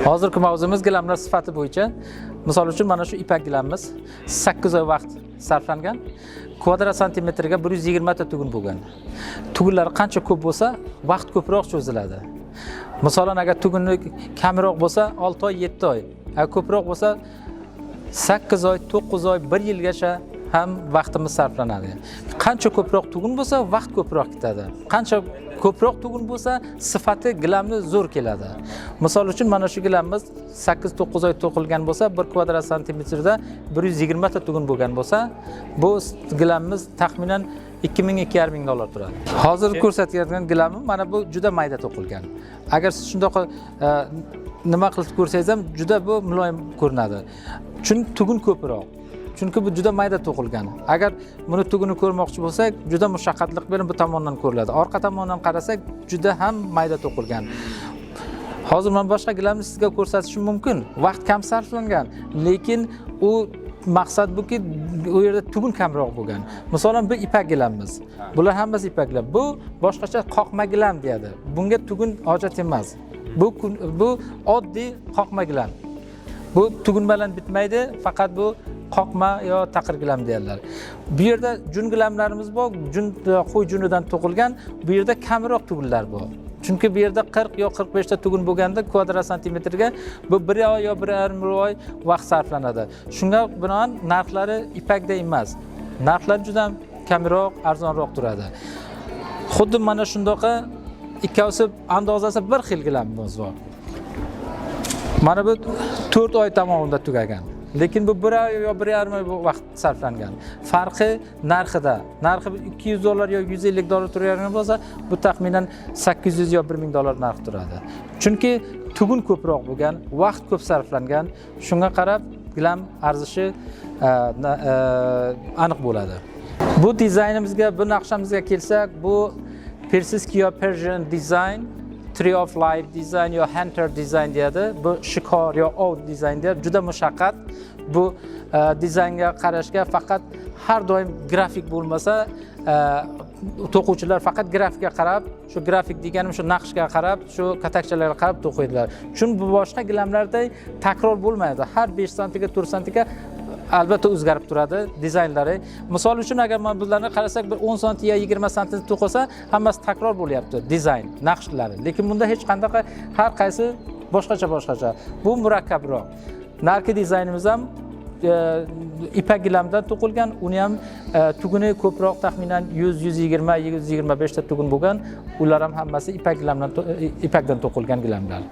Hozirgi mavzumiz gilamlar sifati bo'yicha. Misol uchun mana shu ipak gilamimiz 8 oy vaqt sarflangan. Kvadrat santimetrga 120 ta tugun bo'lgan. Tugunlar qancha ko'p bo'lsa, vaqt ko'proq cho'ziladi. Masalan, agar tugunni kamroq bo'lsa, 6 oy, 7 oy. Agar ko'proq bo'lsa, 8 oy, 9 oy, 1 yilgacha ham vaqtimiz sarflanadi. Qancha ko'proq tugun bo'lsa, vaqt ko'proq ketadi. Qancha ko'proq tugun bo'lsa, sifati gilamni zo'r keladi. Misol uchun mana shu gilamimiz 8-9 oy to'qilgan bo'lsa, 1 kvadrat santimetrda 120 ta tugun bo'lgan bo'lsa, bu gilamimiz taxminan 2000-2500 dollar turadi. Hozir ko'rsatgan gilamim mana bu juda mayda to'qilgan. Agar siz shundoq nima qilib ko'rsangiz ham juda bu muloyim ko'rinadi. Chunki tugun ko'proq. Chunki bu juda mayda to'qilgan. Agar buni tuguni ko'rmoqchi bo'lsak, juda mushaqqatlik bilan bu tomondan ko'riladi. Orqa tomondan qarasak, juda ham mayda to'qilgan. Hozir men boshqa gilamni sizga ko'rsatishim mumkin. Vaqt kam sarflangan, lekin u maqsad buki, u yerda tugun kamroq bo'lgan. Masalan, bu ipak gilamimiz. Bular hammasi ipak gilam. Bu boshqacha qoqma gilam deydi. Bunga tugun hojat emas. Bu oddiy qoqma gilam. Bu tugun bilan bitmaydi, faqat bu qoqma yo taqir gilam deydilar. Bu yerda jun gilamlarimiz bor, qo'y junidan to'qilgan. Bu yerda kamroq tugunlar bor. Chunki bu yerda 40 yo 45 ta tugun bo'lganda kvadrat santimetrga bu 1 oy yo 1,5 oy vaqt sarflanadi. Shunga binoan narxlari ipakda emas. Narxlar juda kamroq, arzonroq turadi. Xuddi mana shundoqa ikkovsi andozasi bir xil gilamimiz bor. Mana bu 4 oy tamomida tugagan. Lekin bu 1 oy yo 1,5 oy vaqt sarflangan. Farqi narxida. Narxi 200 dollar yo 150 dollar turadigan bo'lsa, bu taxminan 800 yo 1000 dollar narx turadi. Chunki tugun ko'proq bo'lgan, vaqt ko'p sarflangan, shunga qarab gilam arzishi aniq bo'ladi. Bu dizaynimizga, bu naqshamizga kelsak, bu Persiski yo Persian design, Tree of Life design yo Hunter design deydi. Bu shikor yo ov dizayn deydi. Juda mushaqqat. Bu dizaynga qarashga faqat har doim grafik bo'lmasa, to'quvchilar faqat grafikga qarab, shu grafik deganim shu naqshga qarab, shu katakchalarga qarab to'qiydilar. Chunki bu boshqa gilamlarda takror bo'lmaydi. Har 5 santiga, 4 santiga albatta o'zgarib turadi dizaynlari. Misol uchun agar men bularni qarasak, bir 10 santi yo 20 santi to'qilsa, hammasi takror bo'lyapti dizayn, naqshlari. Lekin bunda hech qanday har qaysi boshqacha. Bu murakkabroq. Narki dizaynimiz ham ipak gilamdan to'qilgan, uni ham tuguni ko'proq, taxminan 100-120-125 ta tugun bo'lgan. Ular ham hammasi ipakdan to'qilgan gilamlar.